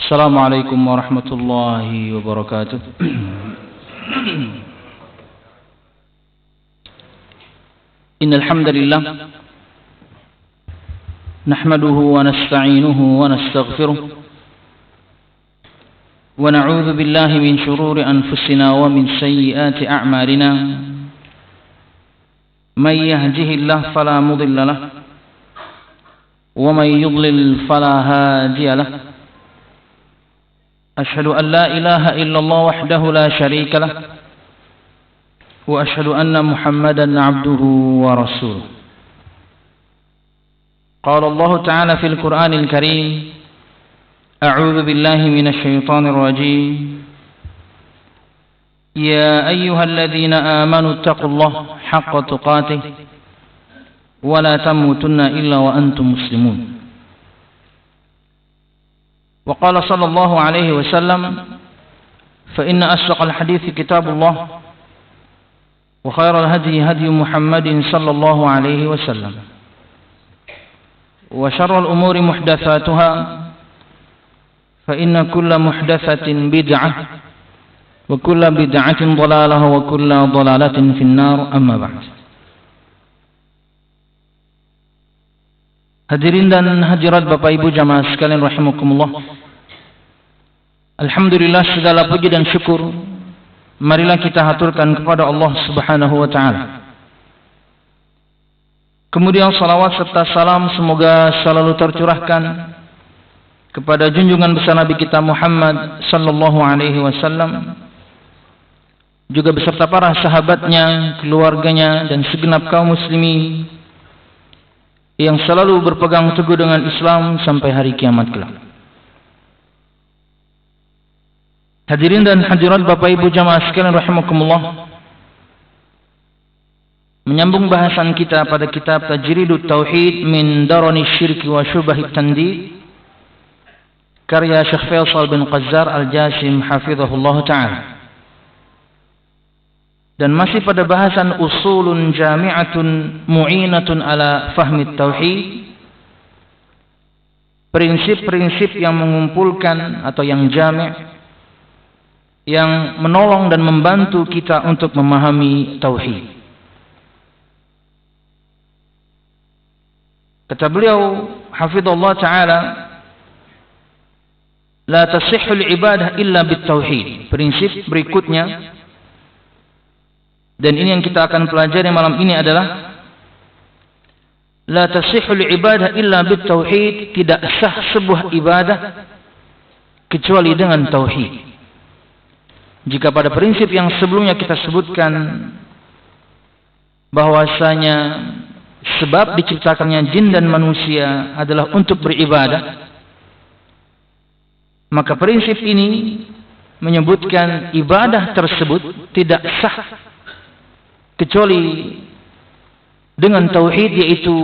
السلام عليكم ورحمة الله وبركاته. إن الحمد لله نحمده ونستعينه ونستغفره ونعوذ بالله من شرور أنفسنا ومن سيئات أعمالنا. من يهده الله فلا مضل له ومن يضلل فلا هادي له. أشهد أن لا إله إلا الله وحده لا شريك له وأشهد أن محمدا عبده ورسوله. قال الله تعالى في القرآن الكريم: أعوذ بالله من الشيطان الرجيم. يا أيها الذين آمنوا اتقوا الله حق تقاته ولا تموتن إلا وأنتم مسلمون. وقال صلى الله عليه وسلم: فإن أصدق الحديث كتاب الله وخير الهدي هدي محمد صلى الله عليه وسلم وشر الأمور محدثاتها فإن كل محدثة بدعة وكل بدعة ضلالة وكل ضلالة في النار. أما بعد. Hadirin dan hadirat Bapak Ibu jamaah sekalian rahimakumullah. Alhamdulillah, segala puji dan syukur marilah kita haturkan kepada Allah Subhanahu wa taala. Kemudian salawat serta salam semoga selalu tercurahkan kepada junjungan besar Nabi kita Muhammad sallallahu alaihi wasallam, juga beserta para sahabatnya, keluarganya dan segenap kaum muslimin yang selalu berpegang teguh dengan Islam sampai hari kiamat kelak. Hadirin dan hadirat Bapak Ibu jamaah sekalian rahimakumullah, menyambung bahasan kita pada kitab Tajridut Tauhid min Darani Syirki wa Syubahit Tandid karya Syekh Faisal bin Qazzar Al-Jasim hafizahullah ta'ala, dan masih pada bahasan usulun jami'atun mu'inatun ala fahmi tauhid, prinsip-prinsip yang mengumpulkan atau yang jami', yang menolong dan membantu kita untuk memahami tauhid. Kata beliau hafizahullah ta'ala, la tasihhul ibadah illa bitauhid. Prinsip berikutnya, dan ini yang kita akan pelajari malam ini, adalah la tasihhul ibadah illa bitauhid. Tidak sah sebuah ibadah kecuali dengan tauhid. Jika pada prinsip yang sebelumnya kita sebutkan bahwasanya sebab diciptakannya jin dan manusia adalah untuk beribadah, maka prinsip ini menyebutkan ibadah tersebut tidak sah kecuali dengan tauhid, yaitu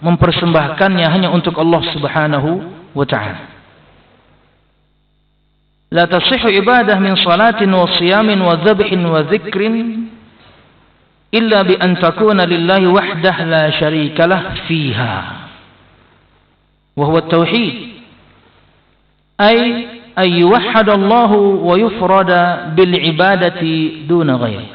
mempersembahkannya hanya untuk Allah Subhanahu wa ta'ala. La tasihhu ibadah min salatin wa siyamin wa dhabhin wa dhikrin illa bi an takuna lillahi wahdah la syarika lah fiha wa huwa tauhid, ay yuwahhad Allah wa yufrada bil ibadati duna ghairi.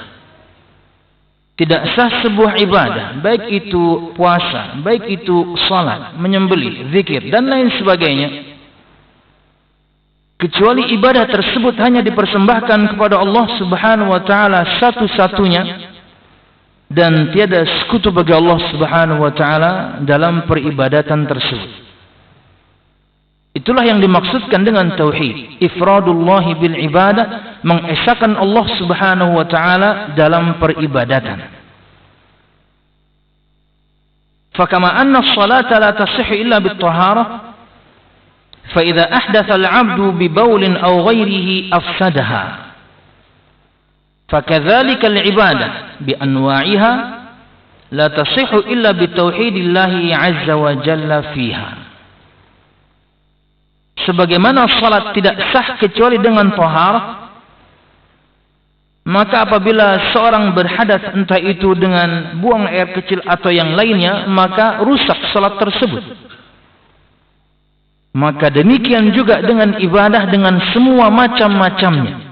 Tidak sah sebuah ibadah, baik itu puasa, baik itu salat, menyembelih, zikir dan lain sebagainya, kecuali ibadah tersebut hanya dipersembahkan kepada Allah Subhanahu wa taala satu-satunya, dan tiada sekutu bagi Allah Subhanahu wa taala dalam peribadatan tersebut. Itulah yang dimaksudkan dengan tauhid, ifradullahi bil ibadah, mengesahkan Allah Subhanahu wa taala dalam peribadatan. Fakama anna as-salata la tasihhu illa bit taharah, fa idza ahdatha al-'abdu bi bawlin aw ghayrihi afsadaha. Fakadzalika al-ibadah bi anwa'iha la tasihhu illa bi tauhidillahi 'azza wa jalla fiha. Sebagaimana salat tidak sah kecuali dengan taharah, maka apabila seorang berhadas, entah itu dengan buang air kecil atau yang lainnya, maka rusak salat tersebut. Maka demikian juga dengan ibadah dengan semua macam-macamnya.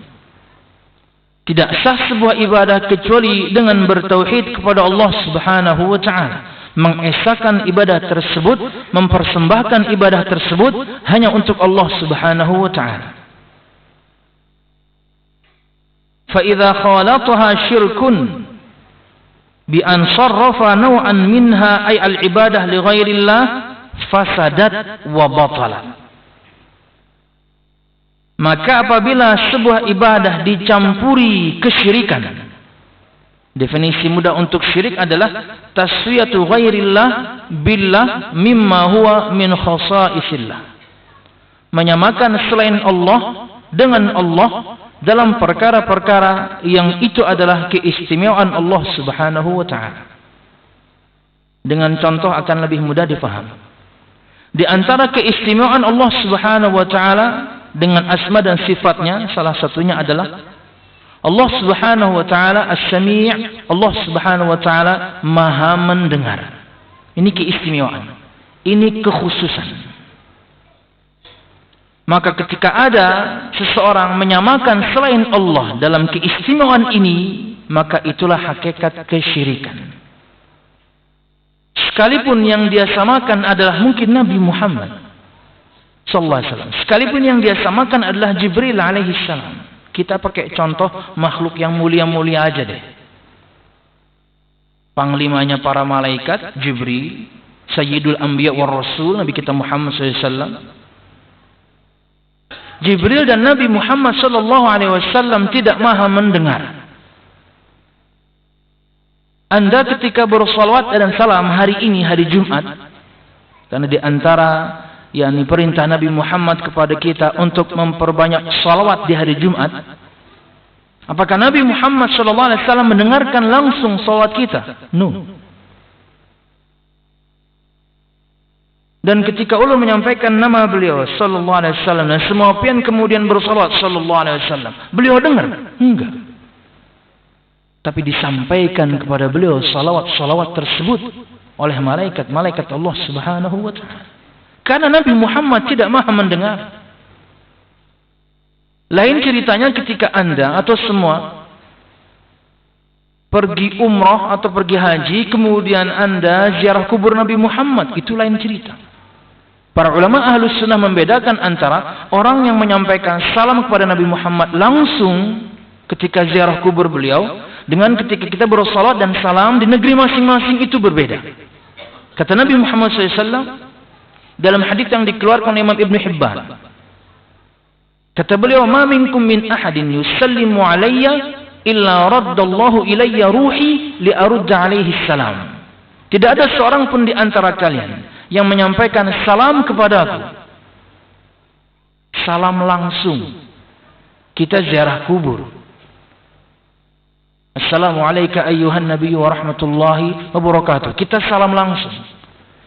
Tidak sah sebuah ibadah kecuali dengan bertauhid kepada Allah Subhanahu wa ta'ala. Mengesahkan ibadah tersebut, mempersembahkan ibadah tersebut hanya untuk Allah Subhanahu wa ta'ala. فَإِذَا خَالَطَهَا شِرْكٌ بِأَنْ صَرَّفَ نَوْعًا مِنْهَا أي الْعِبَادَةِ لِغَيْرِ اللَّهِ فَسَدَتْ وَبَطَلَتْ. Maka apabila sebuah ibadah dicampuri kesyirikan, definisi mudah untuk syirik adalah tasfiyatu ghairillah billah mimma huwa min khasaisillah. Menyamakan selain Allah dengan Allah dalam perkara-perkara yang itu adalah keistimewaan Allah Subhanahu wa ta'ala. Dengan contoh akan lebih mudah difahami. Di antara keistimewaan Allah Subhanahu wa ta'ala dengan asma dan sifatnya, salah satunya adalah Allah Subhanahu wa ta'ala as-sami', Allah Subhanahu wa ta'ala maha mendengar. Ini keistimewaan, ini kekhususan. Maka ketika ada seseorang menyamakan selain Allah dalam keistimewaan ini, maka itulah hakikat kesyirikan. Sekalipun yang dia samakan adalah mungkin Nabi Muhammad sallallahu alaihi wasallam, sekalipun yang dia samakan adalah Jibril alaihi salam. Kita pakai contoh makhluk yang mulia-mulia aja deh. Panglimanya para malaikat Jibril, Sayyidul Anbiya war Rasul Nabi kita Muhammad sallallahu alaihi wasallam. Jibril dan Nabi Muhammad sallallahu alaihi wasallam tidak maha mendengar. Anda ketika bersalawat dan salam hari ini hari Jumat, karena di antara yakni perintah Nabi Muhammad kepada kita untuk memperbanyak salawat di hari Jumat. Apakah Nabi Muhammad SAW mendengarkan langsung salawat kita? No. Dan ketika ulun menyampaikan nama beliau sallallahu alaihi wasallam dan semua pian kemudian bersalawat sallallahu alaihi wasallam, beliau dengar? Enggak. Tapi disampaikan kepada beliau salawat-salawat tersebut oleh malaikat-malaikat Allah Subhanahu wa ta'ala. Karena Nabi Muhammad tidak maha mendengar. Lain ceritanya ketika Anda atau semua pergi umrah atau pergi haji, kemudian Anda ziarah kubur Nabi Muhammad, itu lain cerita. Para ulama Ahlus Sunnah membedakan antara orang yang menyampaikan salam kepada Nabi Muhammad langsung ketika ziarah kubur beliau, dengan ketika kita bersalawat dan salam di negeri masing-masing, itu berbeda. Kata Nabi Muhammad SAW dalam hadis yang dikeluarkan oleh Imam Ibn Hibban, kata beliau, "Ma minkum min ahadin yusallimu alayya illa raddallahu ilayya ruhi li arudda alaihi salam." Tidak ada seorang pun di antara kalian yang menyampaikan salam kepadaku, salam langsung. Kita ziarah kubur, Assalamualaikum ayyuhan nabiyyu wa rahmatullahi wa barakatuh. Kita salam langsung.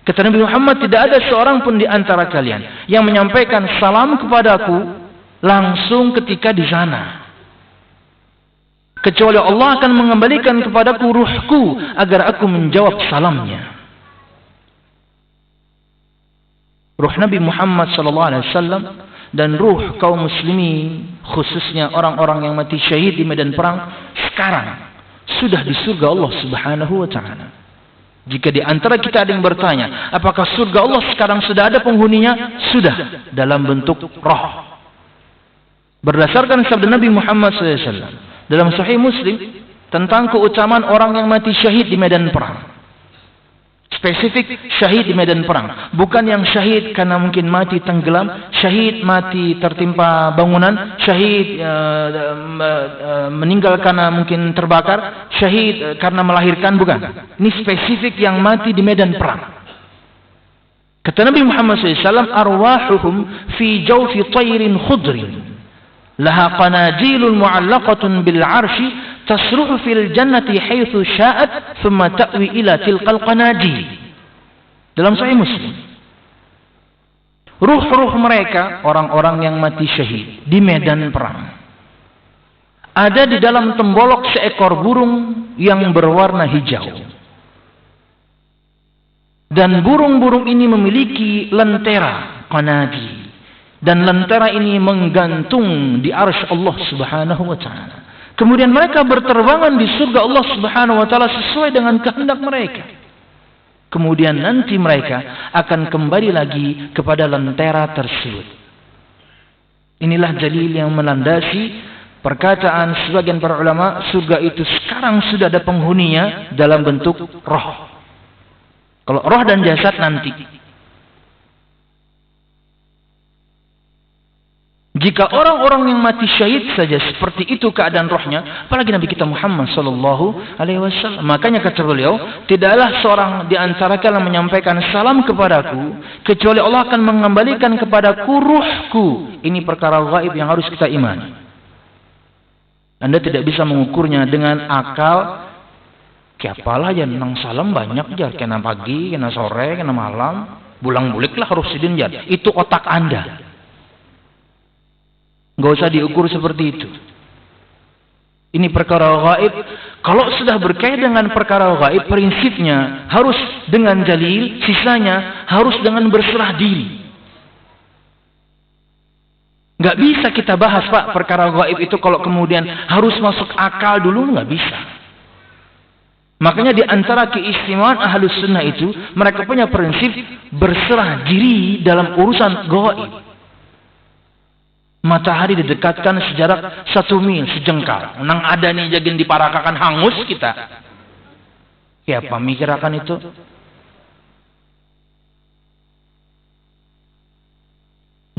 Kata Nabi Muhammad, tidak ada seorang pun di antara kalian yang menyampaikan salam kepadaku langsung ketika di sana, kecuali Allah akan mengembalikan kepadaku ruhku agar aku menjawab salamnya. Ruh Nabi Muhammad SAW dan ruh kaum muslimin, khususnya orang-orang yang mati syahid di medan perang, sekarang sudah di surga Allah Subhanahu wa ta'ala. Jika di antara kita ada yang bertanya, apakah surga Allah sekarang sudah ada penghuninya? Sudah, dalam bentuk roh. Berdasarkan sabda Nabi Muhammad SAW dalam Sahih Muslim tentang keutamaan orang yang mati syahid di medan perang. Spesifik syahid di medan perang, bukan yang syahid karena mungkin mati tenggelam, syahid mati tertimpa bangunan, syahid meninggal karena mungkin terbakar, syahid karena melahirkan, bukan. Ini spesifik yang mati di medan perang. Kata Nabi Muhammad SAW, "Arwahuhum fi jawfi tayrin khudrin laha qanajilun mu'allaqatun bil 'arsy tasruhu fil jannati haitsu sya'at thumma ta'wi ila tilqal qanajil." Dalam Sahih Muslim, ruh-ruh mereka, orang-orang yang mati syahid di medan perang, ada di dalam tembolok seekor burung yang berwarna hijau. Dan burung-burung ini memiliki lentera qanadi. Dan lentera ini menggantung di arsy Allah Subhanahu wa taala. Kemudian mereka berterbangan di surga Allah Subhanahu wa taala sesuai dengan kehendak mereka. Kemudian nanti mereka akan kembali lagi kepada lentera tersebut. Inilah dalil yang melandasi perkataan sebagian para ulama, surga itu sekarang sudah ada penghuninya dalam bentuk roh. Kalau roh dan jasad nanti. Jika orang-orang yang mati syahid saja seperti itu keadaan rohnya, apalagi Nabi kita Muhammad sallallahu alaihi wasallam. Makanya kata beliau, tidaklah seorang di antara kalian menyampaikan salam kepadaku kecuali Allah akan mengembalikan kepadaku ruhku. Ini perkara gaib yang harus kita imani. Anda tidak bisa mengukurnya dengan akal. Kiapalah aja nang salam banyak jar, kena pagi, kena sore, kena malam, bulang-bulik lah harus sidin jar. Itu otak Anda. Nggak usah diukur seperti itu. Ini perkara gaib. Kalau sudah berkaitan dengan perkara gaib, prinsipnya harus dengan dalil, sisanya harus dengan berserah diri. Nggak bisa kita bahas, Pak, perkara gaib itu kalau kemudian harus masuk akal dulu, nggak bisa. Makanya di antara keistimewaan Ahlus Sunnah itu, mereka punya prinsip berserah diri dalam urusan gaib. Matahari didekatkan sejarak 1 mil sejengkal. Nang ada nih jagin diparakakan hangus kita. Ya pemikirakan itu.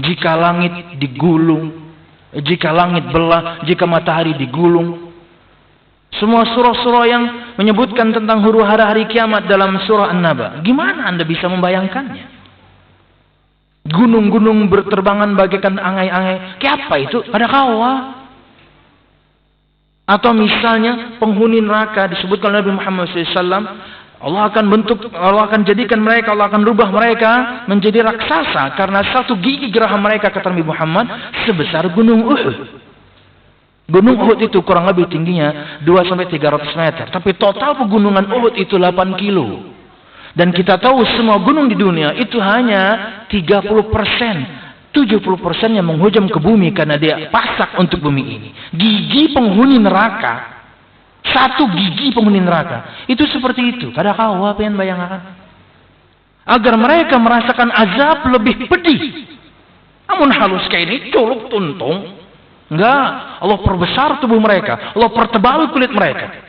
Jika langit digulung, jika langit belah, jika matahari digulung. Semua surah-surah yang menyebutkan tentang huru hara hari kiamat dalam surah An-Naba. Gimana Anda bisa membayangkannya? Gunung-gunung berterbangan bagaikan angai-angai. Kayak apa itu? Ada kawa. Atau misalnya penghuni neraka disebutkan oleh Nabi Muhammad SAW. Allah akan jadikan mereka, Allah akan rubah mereka menjadi raksasa karena satu gigi geraham mereka, kata Nabi Muhammad, sebesar gunung Uhud. Gunung Uhud itu kurang lebih tingginya 2-300 meter. Tapi total pegunungan Uhud itu 8 kilo. Dan kita tahu semua gunung di dunia itu hanya 30%. 70% yang menghujam ke bumi karena dia pasak untuk bumi ini. Gigi penghuni neraka. Satu gigi penghuni neraka. Itu seperti itu. Kada kau apa yang bayangkan? Agar mereka merasakan azab lebih pedih. Namun halus kayak ini colok tuntung. Enggak. Allah perbesar tubuh mereka. Allah pertebal kulit mereka.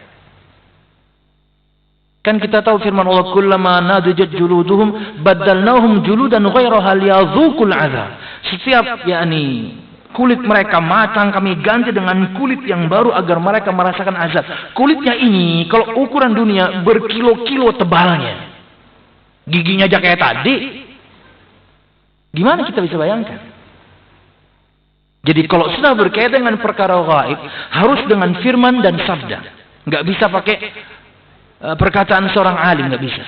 Kan kita tahu firman Allah, kullama nadijat juluduhum baddalnahum juludan ghairaha liyadzuqul azab. Setiap kulit mereka matang kami ganti dengan kulit yang baru agar mereka merasakan azab. Kulitnya ini kalau ukuran dunia berkilo-kilo tebalnya. Giginya aja kayak tadi. Gimana kita bisa bayangkan? Jadi kalau sudah berkaitan dengan perkara gaib harus dengan firman dan sabda. Enggak bisa pakai perkataan seorang alim, nggak bisa.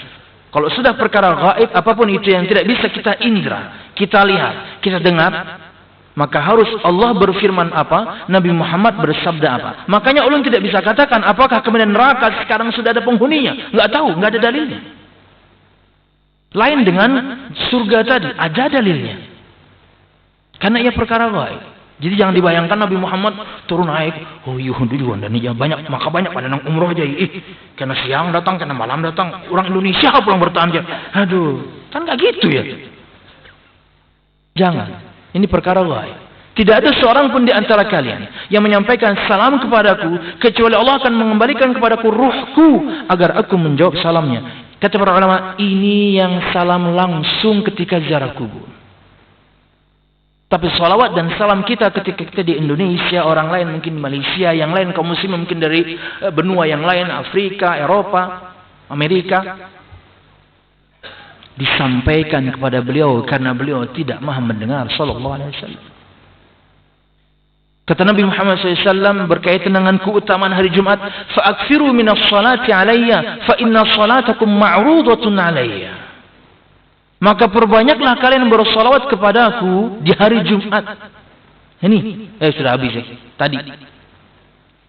Kalau sudah perkara gaib, apapun itu yang tidak bisa kita indra, kita lihat, kita dengar, maka harus Allah berfirman apa, Nabi Muhammad bersabda apa. Makanya ulun tidak bisa katakan apakah kemudian neraka sekarang sudah ada penghuninya. Nggak tahu, nggak ada dalilnya. Lain dengan surga tadi, ada dalilnya. Karena ia perkara gaib. Jadi jangan dibayangkan Nabi Muhammad turun naik, oh iya dulu dan ini banyak, maka banyak pada nang umroh aja, karena siang datang, karena malam datang, orang Indonesia pulang bertanya, aduh, kan nggak gitu ya. Jangan, ini perkara gaib. Tidak ada seorang pun di antara kalian yang menyampaikan salam kepadaku kecuali Allah akan mengembalikan kepadaku ruhku agar aku menjawab salamnya. Kata para ulama, ini yang salam langsung ketika ziarah kubur. Tapi salawat dan salam kita ketika kita di Indonesia, orang lain mungkin di Malaysia, yang lain kaum muslim mungkin dari benua yang lain, Afrika, Eropa, Amerika, disampaikan kepada beliau karena beliau tidak maha mendengar sallallahu alaihi wasallam. Kata Nabi Muhammad SAW berkaitan dengan keutamaan hari Jumat, fa'akthiru minas salati alayya fa inna salatakum ma'rudatun alayya. Maka perbanyaklah kalian bersolawat kepadaku di hari Jumat. Ini, sudah habis ya, tadi.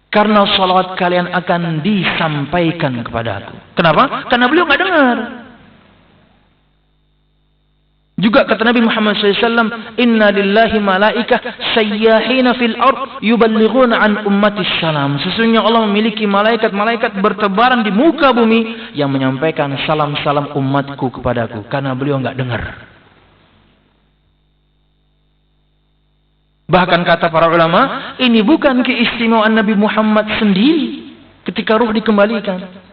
Karena solawat kalian akan disampaikan kepada aku. Kenapa? Karena beliau nggak dengar. Juga kata Nabi Muhammad SAW, Inna lillahi malaikah sayyahina fil ard yuballighuna an ummatis salam. Sesungguhnya Allah memiliki malaikat-malaikat bertebaran di muka bumi yang menyampaikan salam-salam umatku kepadaku. Karena beliau enggak dengar. Bahkan kata para ulama, ini bukan keistimewaan Nabi Muhammad sendiri ketika ruh dikembalikan.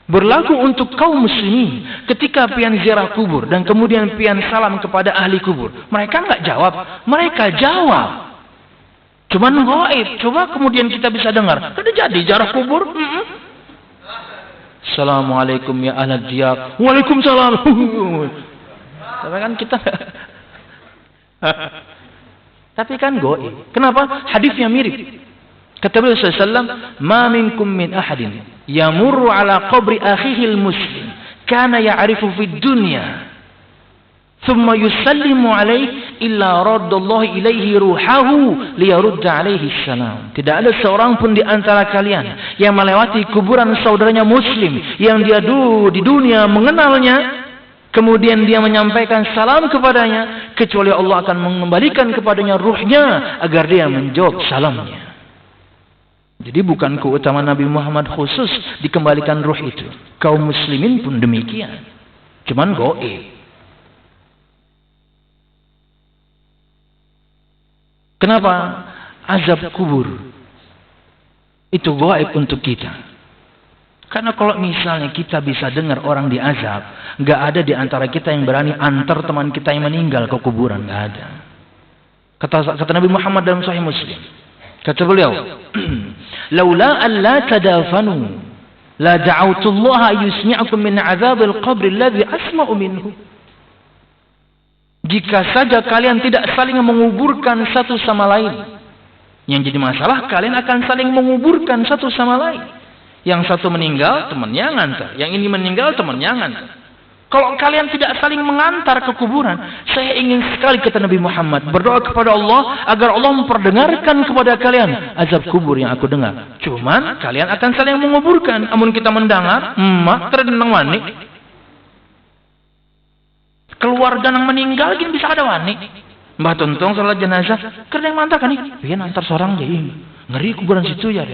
Berlaku untuk kaum muslimin ketika pian ziarah kubur dan kemudian pian salam kepada ahli kubur. Mereka enggak jawab, mereka jawab. Cuman gaib. Coba kemudian kita bisa dengar. Kada jadi ziarah kubur. Assalamualaikum ya ahlal diyar. Waalaikumsalam. Tapi kan kita tapi kan gaib. Kenapa? Hadisnya mirip. Kata Nabi SAW, "Ma minkum min ahadin yamurru ala qabri akhihi al-muslim kana ya'rifu fid dunya thumma yusallimu alayhi illa raddallahu ilayhi ruhahu liyarudda alayhi salam." Tidak ada seorang pun di antara kalian yang melewati kuburan saudaranya muslim yang dia di dunia mengenalnya, kemudian dia menyampaikan salam kepadanya, kecuali Allah akan mengembalikan kepadanya ruhnya agar dia menjawab salamnya. Jadi bukan keutamaan Nabi Muhammad khusus dikembalikan ruh itu. Kaum muslimin pun demikian. Cuman gaib. Kenapa? Azab kubur itu gaib untuk kita. Karena kalau misalnya kita bisa dengar orang diazab, nggak ada di antara kita yang berani antar teman kita yang meninggal ke kuburan, nggak ada. Kata Nabi Muhammad dalam Sahih Muslim. Kata beliau, "Laula an la tadafanu la da'awtu Allah yusmi'akum min 'adzabil qabr alladhi asma'u minhu." Jika saja kalian tidak saling menguburkan satu sama lain. Yang jadi masalah kalian akan saling menguburkan satu sama lain. Yang satu meninggal, temannya ngantar. Yang ini meninggal, temannya ngantar. Kalau kalian tidak saling mengantar ke kuburan, saya ingin sekali, kata Nabi Muhammad, berdoa kepada Allah agar Allah memperdengarkan kepada kalian azab kubur yang aku dengar. Cuman kalian akan saling menguburkan. Amun kita mendengar, terdenang wani. Keluarga yang meninggal gini bisa ada wani. Mbah Tontong salat jenazah, kerja yang mantar kan nih? Iya nantar seorang jadi ngeri kuburan situ ya.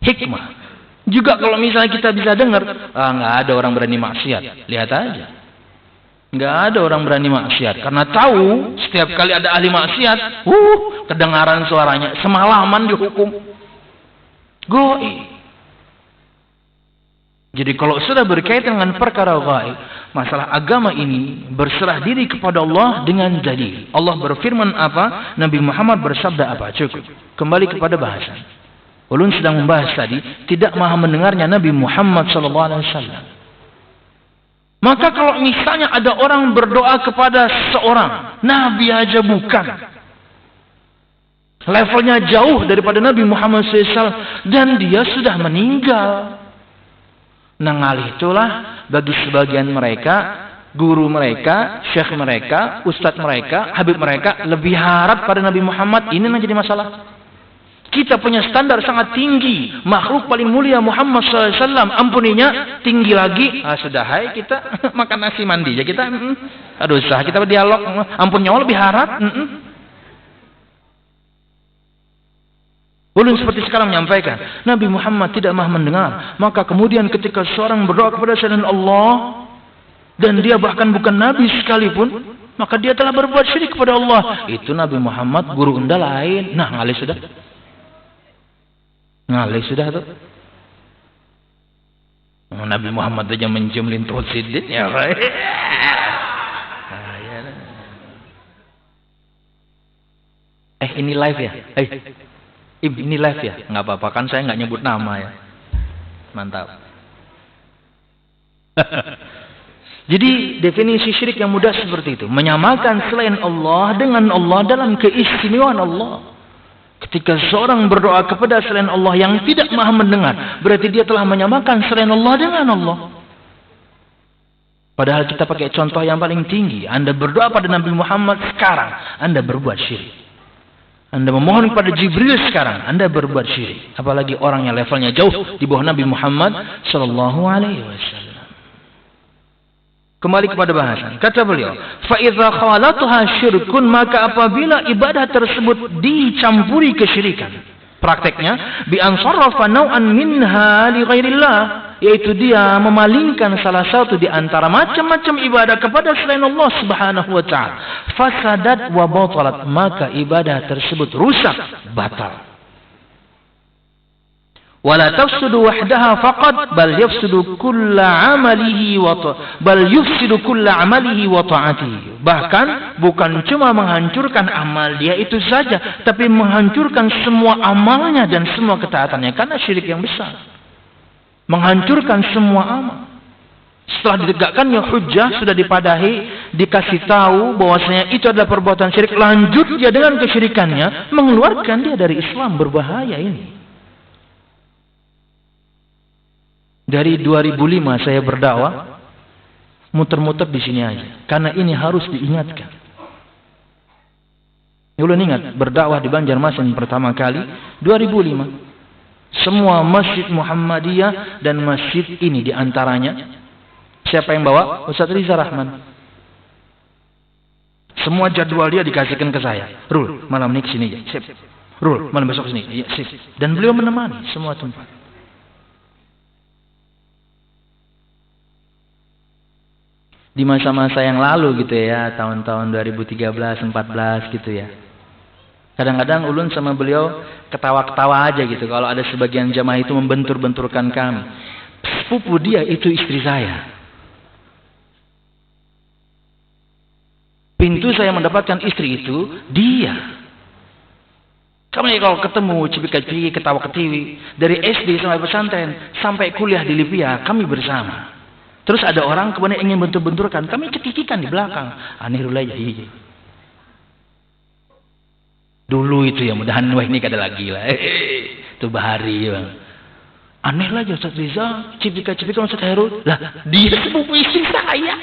Hikmah. Juga kalau misalnya kita bisa dengar, nggak ada orang berani maksiat. Lihat aja. Nggak ada orang berani maksiat. Karena tahu setiap kali ada ahli maksiat, kedengaran suaranya. Semalaman dihukum. Gaib. Jadi kalau sudah berkaitan dengan perkara gaib, masalah agama ini berserah diri kepada Allah dengan dalil. Allah berfirman apa? Nabi Muhammad bersabda apa? Cukup. Kembali kepada bahasan. Ulun sedang membahas tadi, tidak maha mendengarnya Nabi Muhammad SAW. Maka kalau misalnya ada orang berdoa kepada seorang, Nabi aja bukan. Levelnya jauh daripada Nabi Muhammad SAW. Dan dia sudah meninggal. Nah, itulah bagi sebagian mereka, guru mereka, syekh mereka, ustadz mereka, habib mereka, lebih harap pada Nabi Muhammad. Ini yang jadi masalah. Kita punya standar sangat tinggi. Makhluk paling mulia Muhammad SAW. Ampuninya tinggi lagi. Sudah hai kita makan nasi mandi. Ya kita aduh usah kita berdialog. Ampunnya Allah lebih harap. Ulun seperti sekarang menyampaikan. Nabi Muhammad tidak maha mendengar. Maka kemudian ketika seorang berdoa kepada selain Allah. Dan dia bahkan bukan Nabi sekalipun. Maka dia telah berbuat syirik kepada Allah. Itu Nabi Muhammad guru unda lain. Nah ngalih sudah. Ngalih sudah tuh. Nabi Muhammad aja mencium lintuh sidin ya. Ini live ya? Ini live ya? Nggak apa-apa kan saya nggak nyebut nama ya. Mantap. Jadi definisi syirik yang mudah seperti itu. Menyamakan selain Allah dengan Allah dalam keistimewaan Allah. Ketika seorang berdoa kepada selain Allah yang tidak maha mendengar, berarti dia telah menyamakan selain Allah dengan Allah. Padahal kita pakai contoh yang paling tinggi. Anda berdoa pada Nabi Muhammad sekarang, Anda berbuat syirik. Anda memohon kepada Jibril sekarang, Anda berbuat syirik. Apalagi orang yang levelnya jauh di bawah Nabi Muhammad sallallahu alaihi wasallam. Kembali kepada bahasan. Kata beliau, fa idza khalatuha syirkun, maka apabila ibadah tersebut dicampuri kesyirikan. Prakteknya bi an sarrafa naw'an minha li ghairillah, yaitu dia memalingkan salah satu di antara macam-macam ibadah kepada selain Allah Subhanahu wa taala. Fasadat wa batalat, maka ibadah tersebut rusak, batal. Wala tafsudu wahdaha faqat bal yafsudu kulla amalihi wa ta'atihi. Bahkan bukan cuma menghancurkan amal dia itu saja, tapi menghancurkan semua amalnya dan semua ketaatannya, karena syirik yang besar. Menghancurkan semua amal. Setelah ditegakkannya hujjah, sudah dipadahi, dikasih tahu bahwasanya itu adalah perbuatan syirik, lanjut dia dengan kesyirikannya, mengeluarkan dia dari Islam. Berbahaya ini. Dari 2005 saya berdakwah, muter-muter di sini aja, karena ini harus diingatkan. Ulun ingat berdakwah di Banjarmasin pertama kali 2005. Semua masjid Muhammadiyah dan masjid ini diantaranya, siapa yang bawa? Ustaz Riza Rahman. Semua jadwal dia dikasihkan ke saya. Rul, malam ini kesini ya, sip. Rul, malam besok kesini, ya, sip. Dan beliau menemani semua tempat. Di masa-masa yang lalu gitu ya, tahun-tahun 2013, 14 gitu ya. Kadang-kadang ulun sama beliau ketawa-ketawa aja gitu kalau ada sebagian jamaah itu membentur-benturkan kami. Sepupu dia itu istri saya. Pintu saya mendapatkan istri itu dia. Kami kalau ketemu cipika-cipiki, ketawa-ketiwi, dari SD sampai pesantren sampai kuliah di Libya kami bersama. Terus ada orang kemudian ingin bentur-benturkan, kami cekikikan di belakang. Aneh rulai jadi. Dulu itu ya, mudahan wah ini kada lagi lah. Itu bahari bang. Aneh lah Ustaz Riza, cipika-cipika Ustaz Khairul. Lah dia sepupu istri saya,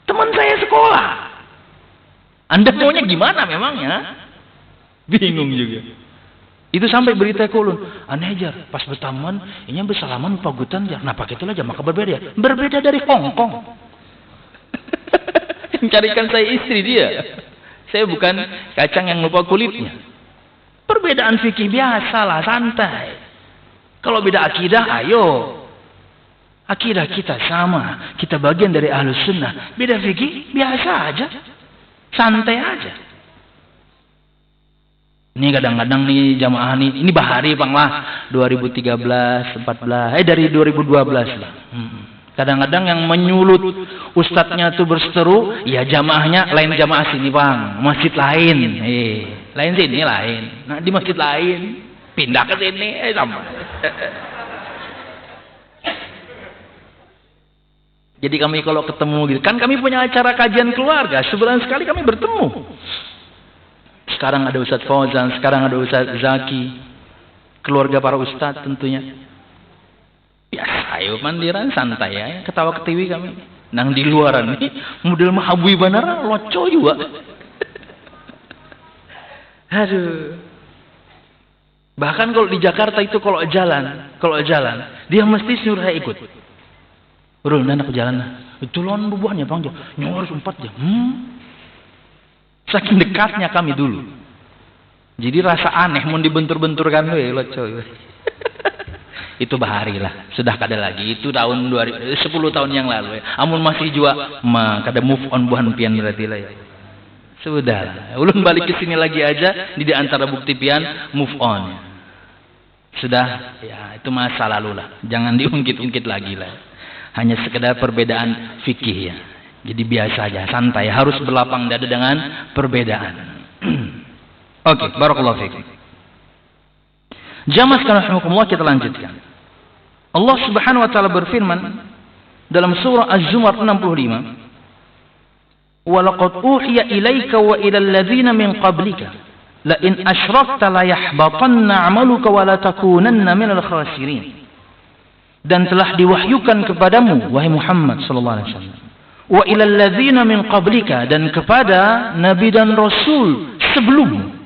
teman saya sekolah. Anda maunya gimana memangnya? Bingung juga. Itu sampai berita ke ulun, aneh jar, pas bertaman, ini bersalaman pagutan jar. Nah pakai itulah maka berbeda. Berbeda dari Hongkong. Mencarikan saya istri dia. Saya bukan kacang yang lupa kulitnya. Perbedaan fikih biasalah, santai. Kalau beda akidah, ayo. Akidah kita sama, kita bagian dari Ahlus Sunnah. Beda fikih, biasa aja. Santai aja. Ini kadang-kadang nih jamaah nih, ini bahari bang lah, 2013, 14, dari 2012 lah. Kadang-kadang yang menyulut ustadznya tuh berseteru, ya jamaahnya lain jamaah sini bang, masjid lain, lain sini lain. Nah di masjid lain, pindah ke sini, sama. Jadi kami kalau ketemu gitu, kan kami punya acara kajian keluarga, sebulan sekali kami bertemu. Sekarang ada Ustadz Fauzan, sekarang ada Ustadz Zaki, keluarga para ustadz tentunya. Biasa, ayo mandiran santai ya, ketawa ketiwi kami. Nang di luaran nih, model mahabui banara, loco juga. Aduh. Bahkan kalau di Jakarta itu kalau jalan, dia mesti suruh saya ikut. Bro, anak jalan, itu lawan bubuhannya bang, nyawa 4 jam. Saking dekatnya kami dulu. Jadi rasa aneh mau dibentur-benturkan lo coy. Itu bahari lah, sudah kada lagi. Itu tahun 10 tahun yang lalu. Amun masih juga kada move on buhan pian berarti lah ya. Sudah. Ulun balik ke sini lagi aja di antara bukti pian move on. Sudah ya, itu masa lalu lah. Jangan diungkit-ungkit lagi lah. Hanya sekedar perbedaan fikih ya. Jadi biasa aja, santai, harus berlapang dada dengan perbedaan. Oke, barakallahu fiikum. Jamaah sekalian rahimakumullah, kita lanjutkan. Allah Subhanahu wa taala berfirman dalam surah Az-Zumar 65, "Wa laqad uhiya ilaika wa ilal ladzina min qablika la in asyrakta la yahbatanna 'amaluka wa la takunanna minal khasirin." Dan telah diwahyukan kepadamu wahai Muhammad sallallahu alaihi wasallam, wa ilal ladzina min qablika, dan kepada nabi dan rasul sebelummu.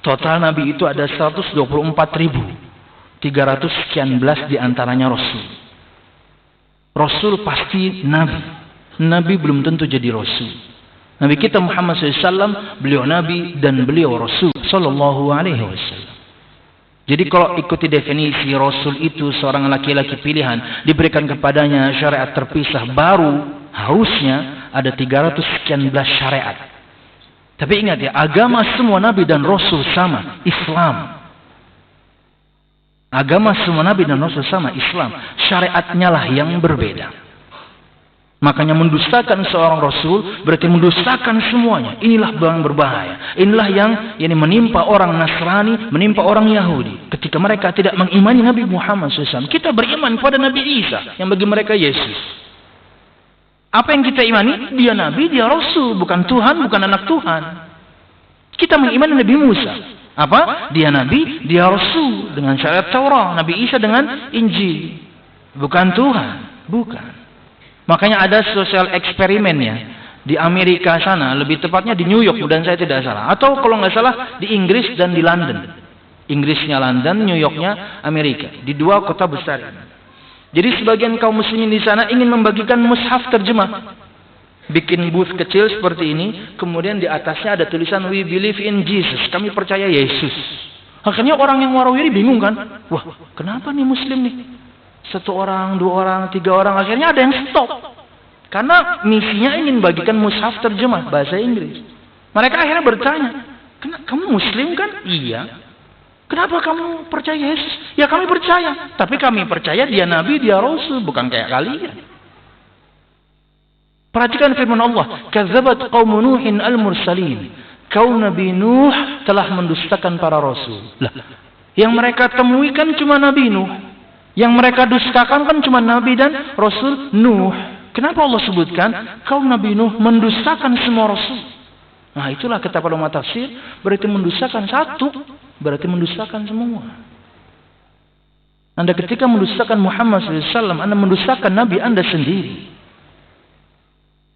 Total nabi itu ada 124.300 sekian belas di antaranya rasul. Rasul pasti nabi. Nabi belum tentu jadi Rasul. Nabi kita Muhammad SAW, beliau Nabi dan beliau Rasul Sallallahu Alaihi Wasallam. Jadi kalau ikuti definisi Rasul itu seorang laki-laki pilihan, diberikan kepadanya syariat terpisah, baru harusnya ada 300 sekian belas syariat. Tapi ingat ya, agama semua Nabi dan Rasul sama, Islam. Agama semua Nabi dan Rasul sama, Islam. Syariatnya lah yang berbeda. Makanya mendustakan seorang Rasul berarti mendustakan semuanya. Inilah yang berbahaya. Inilah yang menimpa orang Nasrani, menimpa orang Yahudi. Ketika mereka tidak mengimani Nabi Muhammad SAW. Kita beriman kepada Nabi Isa, yang bagi mereka Yesus. Apa yang kita imani? Dia Nabi, dia Rasul. Bukan Tuhan, bukan anak Tuhan. Kita mengimani Nabi Musa. Apa? Dia Nabi, dia Rasul. Dengan syariat Taurat. Nabi Isa dengan Injil. Bukan Tuhan. Bukan. Makanya ada sosial eksperimennya di Amerika sana, lebih tepatnya di New York, dan saya tidak salah. Atau kalau nggak salah di Inggris dan di London. Inggrisnya London, New Yorknya Amerika. Di dua kota besar. Jadi sebagian kaum muslimin di sana ingin membagikan mushaf terjemah. Bikin booth kecil seperti ini, kemudian di atasnya ada tulisan "We believe in Jesus", kami percaya Yesus. Akhirnya orang yang warawiri bingung kan? Wah, kenapa nih muslim nih? 1 orang, 2 orang, 3 orang, akhirnya ada yang stop. Karena misinya ingin bagikan mushaf terjemah bahasa Inggris. Mereka akhirnya bertanya, "Kamu muslim kan?" "Iya." "Kenapa kamu percaya Yesus?" "Ya kami percaya, tapi kami percaya dia Nabi, dia Rasul, bukan kayak kalian." Perhatikan firman Allah, "Kadzabat qaum Nuhin al-mursalin." Kaum Nabi Nuh telah mendustakan para rasul. Lah, yang mereka temui kan cuma Nabi Nuh. Yang mereka dustakan kan cuma Nabi dan Rasul Nuh. Kenapa Allah sebutkan kaum Nabi Nuh mendustakan semua Rasul? Nah, itulah kata para ulama tafsir, berarti mendustakan satu, berarti mendustakan semua. Anda ketika mendustakan Muhammad SAW, Anda mendustakan Nabi Anda sendiri.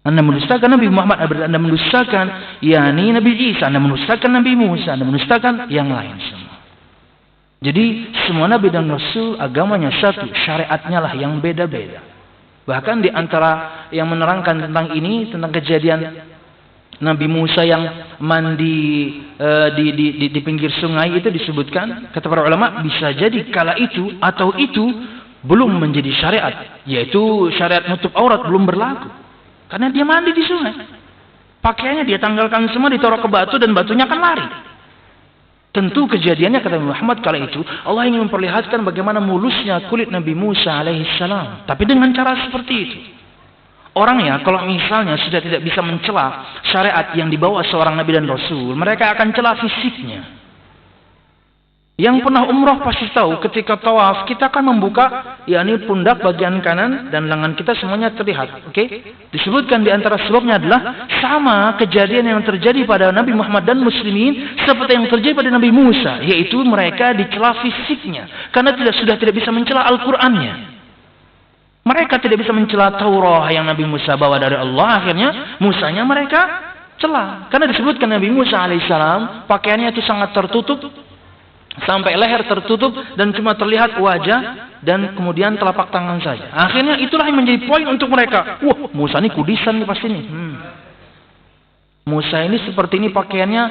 Anda mendustakan Nabi Muhammad, Anda mendustakan Nabi Isa, Anda mendustakan Nabi Musa, Anda mendustakan yang lain semua. Jadi semua Nabi dan Rasul agamanya satu, syariatnya lah yang beda-beda. Bahkan di antara yang menerangkan tentang ini, tentang kejadian Nabi Musa yang mandi di pinggir sungai itu disebutkan, kata para ulama, bisa jadi kala itu atau itu belum menjadi syariat, yaitu syariat nutup aurat belum berlaku. Karena dia mandi di sungai. Pakaiannya dia tanggalkan semua, ditaruh ke batu dan batunya akan lari. Tentu kejadiannya kata Muhammad kala itu Allah ingin memperlihatkan bagaimana mulusnya kulit Nabi Musa alaihissalam. Tapi dengan cara seperti itu. Orang ya kalau misalnya sudah tidak bisa mencela syariat yang dibawa seorang Nabi dan Rasul, mereka akan cela fisiknya. Yang pernah umrah pasti tahu ketika tawaf kita akan membuka pundak bagian kanan dan lengan kita semuanya terlihat. Oke? Disebutkan di antara sebabnya adalah sama kejadian yang terjadi pada Nabi Muhammad dan muslimin seperti yang terjadi pada Nabi Musa, yaitu mereka dicela fisiknya karena sudah tidak bisa mencela Al-Qur'annya. Mereka tidak bisa mencela Taurat yang Nabi Musa bawa dari Allah, akhirnya Musanya mereka cela. Karena disebutkan Nabi Musa alaihissalam pakaiannya itu sangat tertutup sampai leher tertutup dan cuma terlihat wajah dan kemudian telapak tangan saja. Akhirnya itulah yang menjadi poin untuk mereka. Wah, Musa ini kudisan nih pasti nih. Musa ini seperti ini pakaiannya,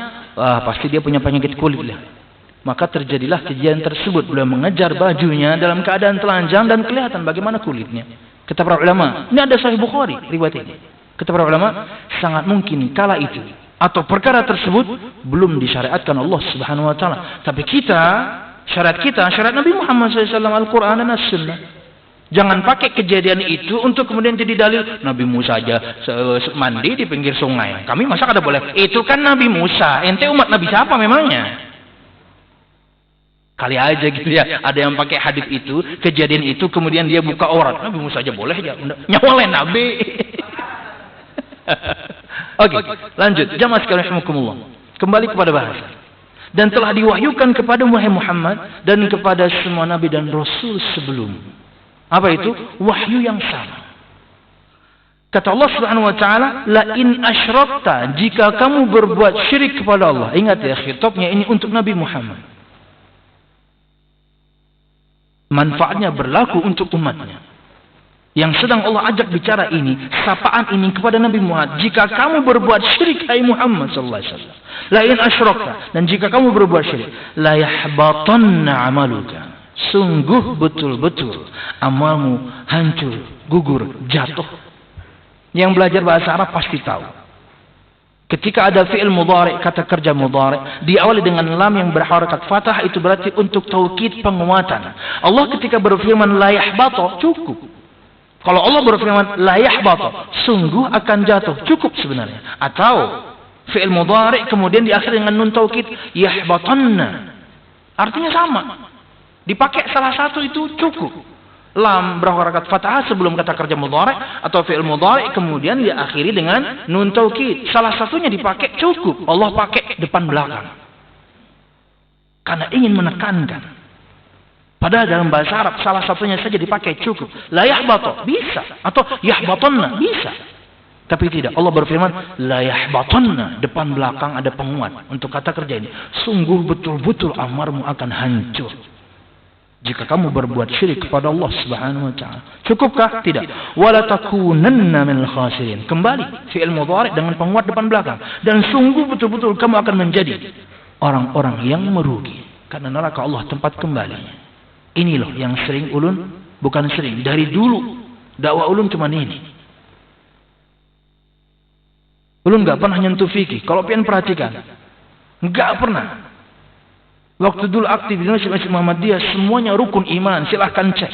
pasti dia punya penyakit kulit lah. Maka terjadilah kejadian tersebut. Beliau mengejar bajunya dalam keadaan telanjang dan kelihatan bagaimana kulitnya. Kata para ulama, ini ada Sahih Bukhari riwayat ini. Kata para ulama, sangat mungkin kala itu atau perkara tersebut belum disyariatkan Allah Subhanahu wa taala. Tapi syariat Nabi Muhammad SAW, Al-Qur'an dan As-Sunnah. Jangan pakai kejadian itu untuk kemudian jadi dalil Nabi Musa aja mandi di pinggir sungai. Kami masa kada boleh? Itu kan Nabi Musa. Ente umat Nabi siapa memangnya? Kali aja gitu ya. Ada yang pakai hadis itu, kejadian itu kemudian dia buka aurat. Nabi Musa aja boleh ya. Nyawalin Nabi. Oke, lanjut. Jamaah sekalian rahimakumullah. Kembali kepada bahasa. Dan telah diwahyukan kepada Muhammad dan kepada semua nabi dan rasul sebelum. Apa itu? Wahyu yang sama. Kata Allah Subhanahu wa taala, "La in asyrakta", jika kamu berbuat syirik kepada Allah. Ingat ya, khitabnya ini untuk Nabi Muhammad. Manfaatnya berlaku untuk umatnya. Yang sedang Allah ajak bicara ini, sapaan ini kepada Nabi Muhammad. Jika kamu berbuat syirik, hai Muhammad sallallahu alaihi wasallam, la in asyrakta, dan jika kamu berbuat syirik, la yahbatanna amaluka. Sungguh betul-betul amalmu hancur, gugur, jatuh. Yang belajar bahasa Arab pasti tahu. Ketika ada fi'il mudhari', kata kerja mudhari', diawali dengan lam yang berharakat fathah, itu berarti untuk taukid, penguatan. Allah ketika berfirman la yahbata, cukup. Kalau Allah berfirman la yahbata, sungguh akan jatuh, cukup sebenarnya. Atau fi'il mudhari' kemudian diakhiri dengan nun taukid, yahbatanna. Artinya sama. Dipakai salah satu itu cukup. Lam berharakat fathah sebelum kata kerja mudhari' atau fi'il mudhari' kemudian diakhiri dengan nun taukid. Salah satunya dipakai cukup. Allah pakai depan belakang. Karena ingin menekankan. Padahal dalam bahasa Arab salah satunya saja dipakai cukup. La yahbata, bisa. Atau yahbatanna, bisa. Tapi tidak. Allah berfirman, la yahbatanna, depan belakang ada penguat. Untuk kata kerja ini. Sungguh betul-betul amarmu akan hancur. Jika kamu berbuat syirik kepada Allah Subhanahu wa taala. Cukupkah? Tidak. Wala takunanna minal khasirin. Kembali fi'il mudhari' dengan penguat depan belakang. Dan sungguh betul-betul kamu akan menjadi orang-orang yang merugi. Karena neraka Allah tempat kembalinya. Ini loh yang sering ulun, bukan sering, dari dulu dakwah ulun cuma ini. Ulun nggak pernah nyentuh fikih. Kalau pengen perhatikan, nggak pernah. Waktu dulu aktif di Masjid Muhammadiyah, semuanya rukun iman. Silahkan cek.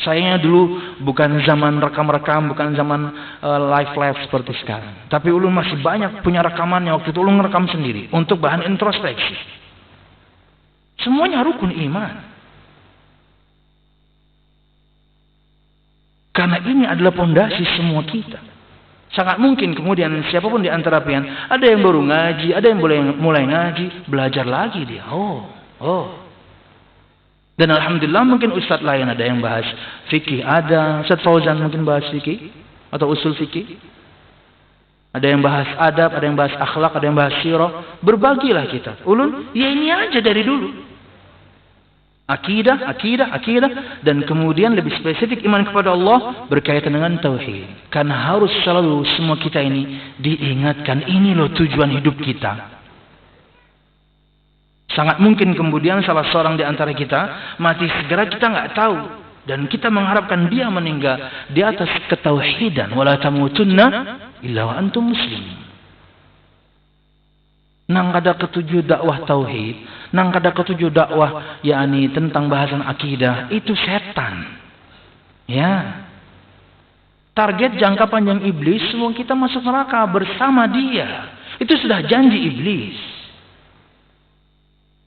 Sayangnya dulu bukan zaman rekam-rekam, bukan zaman live seperti sekarang. Tapi ulun masih banyak punya rekamannya. Waktu itu ulun ngerekam sendiri untuk bahan introspeksi. Semuanya rukun iman. Karena ini adalah pondasi semua kita. Sangat mungkin kemudian siapapun di antara pian, ada yang baru ngaji, ada yang mulai ngaji, belajar lagi dia. Dan alhamdulillah mungkin ustadz lain ada yang bahas fikih, ada Ustadz Fauzan mungkin bahas fikih atau usul fikih. Ada yang bahas adab, ada yang bahas akhlak, ada yang bahas sirah. Berbagilah kita. Ulun, ya ini aja dari dulu. Akidah, dan kemudian lebih spesifik iman kepada Allah berkaitan dengan tauhid. Karena harus selalu semua kita ini diingatkan, ini loh tujuan hidup kita. Sangat mungkin kemudian salah seorang di antara kita mati segera, kita nggak tahu, dan kita mengharapkan dia meninggal di atas ketauhidan. Wala tamutunna illa wa antum muslimin. Nang kada ketujuh dakwah tauhid, nang kada ketujuh dakwah yakni tentang bahasan akidah, itu setan. Ya. Target jangka panjang iblis, semua kita masuk neraka bersama dia. Itu sudah janji iblis.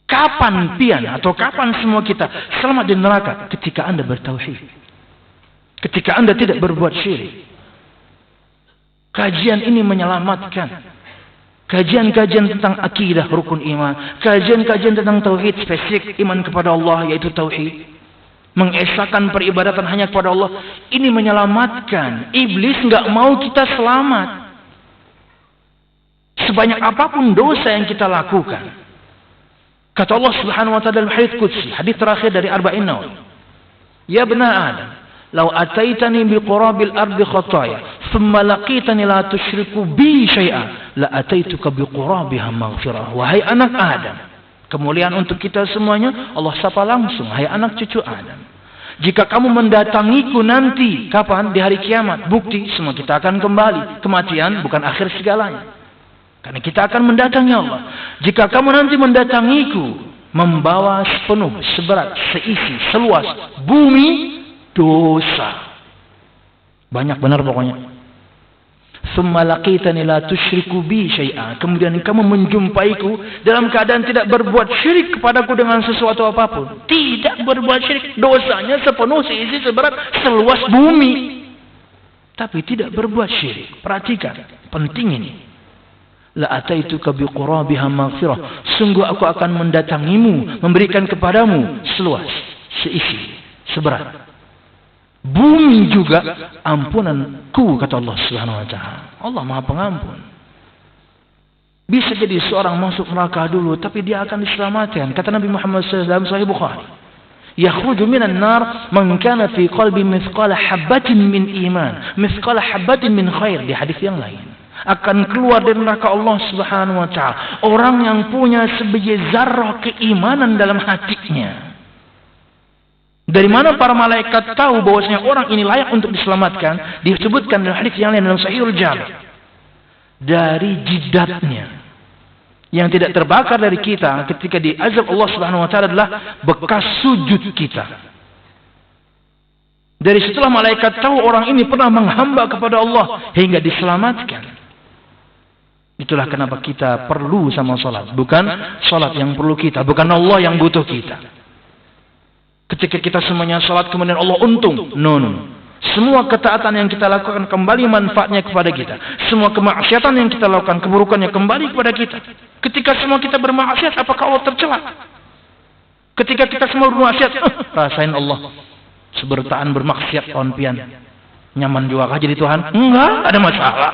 Kapan pian atau kapan semua kita selamat di neraka? Ketika Anda bertauhid. Ketika Anda tidak berbuat syirik. Kajian ini menyelamatkan. Kajian-kajian tentang akidah rukun iman, kajian-kajian tentang tauhid spesifik iman kepada Allah yaitu tauhid, mengesahkan peribadatan hanya kepada Allah, ini menyelamatkan. Iblis nggak mau kita selamat. Sebanyak apapun dosa yang kita lakukan, kata Allah Subhanahu wa taala dalam hadits qudsi, hadis terakhir dari Arba'in Nawawi, ya bani Adam, law ataitani bi qurabil ardi khataya thumma laqitani la tusyriku bi syai'a la ataituka bi qurabiha maghfirah. Wahai anak Adam, kemuliaan untuk kita semuanya, Allah sapa langsung, hai anak cucu Adam, jika kamu mendatangiku nanti, kapan? Di hari kiamat. Bukti semua kita akan kembali. Kematian bukan akhir segalanya, karena kita akan mendatangi Allah. Jika kamu nanti mendatangiku membawa sepenuh, seberat, seisi, seluas bumi dosa, banyak benar pokoknya. Tsumma laqitani la tusyriku bi syai'a. Kemudian kamu menjumpaiku dalam keadaan tidak berbuat syirik kepadaku dengan sesuatu apapun. Tidak berbuat syirik, dosanya sepenuh, seisi, seberat, seluas bumi. Tapi tidak berbuat syirik. Perhatikan, penting ini. La ataituka bi qurabiha maghfirah. Sungguh aku akan mendatangimu, memberikan kepadamu seluas, seisi, seberat bumi juga ampunanku, kata Allah Subhanahu wa taala. Allah Maha Pengampun. Bisa jadi seorang masuk neraka dulu, tapi dia akan diselamatkan. Kata Nabi Muhammad SAW dalam Sahih Bukhari, Yakhruju minan nar man kana fi qalbi mithqala habatin min iman, mithqala habatin min khair, di hadis yang lain. Akan keluar dari neraka Allah Subhanahu wa taala orang yang punya sebiji zarrah keimanan dalam hatinya. Dari mana para malaikat tahu bahwasanya orang ini layak untuk diselamatkan? Disebutkan dalam hadis yang lain dalam Sahihul Jami'. Dari jidatnya yang tidak terbakar dari kita ketika diazab Allah Subhanahu wa taala adalah bekas sujud kita. Dari situlah malaikat tahu orang ini pernah menghamba kepada Allah hingga diselamatkan. Itulah kenapa kita perlu sama salat. Bukan salat yang perlu kita, bukan Allah yang butuh kita. Ketika kita semuanya salat kemudian Allah untung. No. Semua ketaatan yang kita lakukan kembali manfaatnya kepada kita. Semua kemaksiatan yang kita lakukan keburukannya kembali kepada kita. Ketika semua kita bermaksiat, apakah Allah tercela? Ketika kita semua bermaksiat, rasain Allah sebertaan bermaksiat kawan pian. Nyaman juga kah jadi Tuhan? Enggak, ada masalah.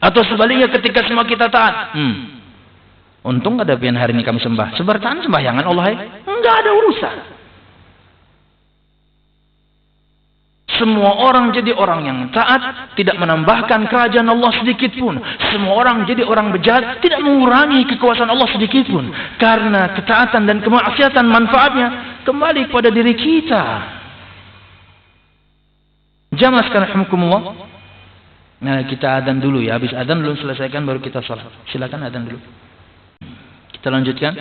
Atau sebaliknya ketika semua kita taat, untung ada pian hari ini kami sembah. Sebertaan sembayangan Allah ya? Enggak ada urusan. Semua orang jadi orang yang taat, tidak menambahkan kerajaan Allah sedikit pun. Semua orang jadi orang bejat, tidak mengurangi kekuasaan Allah sedikit pun. Karena ketaatan dan kemaksiatan manfaatnya kembali kepada diri kita. Jamaah sekalian rahimakumullah. Nah, kita adzan dulu ya. Habis adzan belum selesaikan baru kita salat. Silakan adzan dulu. Kita lanjutkan.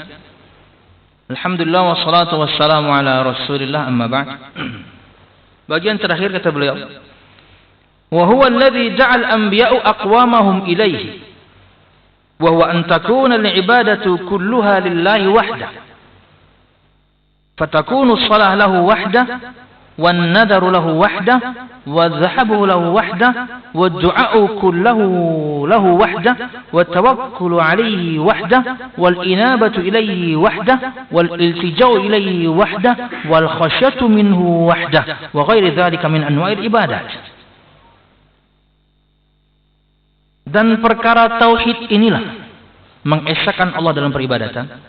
Alhamdulillah wassalatu wassalamu ala Rasulillah amma ba'd. Bagian terakhir kata beliau, wa huwa alladhi ja'al anbiya'u aqwamahum ilayhi wa huwa an takuna al-ibadatu kulluha lillahi wahdah fatakunu as-salah lahu wahdah wan nadharu lahu wahdah wadh-dhahabu lahu wahdah wad-du'a'u kulluhu lahu wahdah wat-tawakkulu 'alayhi wahdah wal inabatu ilayhi wahdah wal iltija'u ilayhi wahdah wal khasyatu minhu wahdah wa ghairi dhalika min anwa'il ibadat. Dan perkara tauhid inilah mengesahkan Allah dalam peribadatan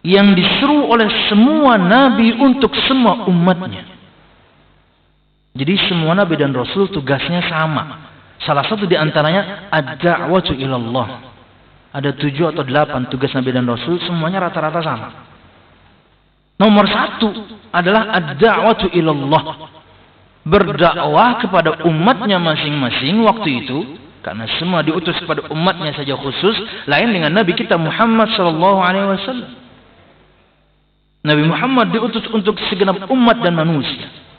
yang disuruh oleh semua nabi untuk semua umatnya. Jadi semua nabi dan rasul tugasnya sama. Salah satu di antaranya ad-da'watu ilallah. Ada 7 atau 8 tugas nabi dan rasul, semuanya rata-rata sama. Nomor 1 adalah ad-da'watu ilallah. Berdakwah kepada umatnya masing-masing waktu itu, karena semua diutus kepada umatnya saja khusus, lain dengan nabi kita Muhammad sallallahu alaihi wasallam. Nabi Muhammad diutus untuk segenap umat dan manusia.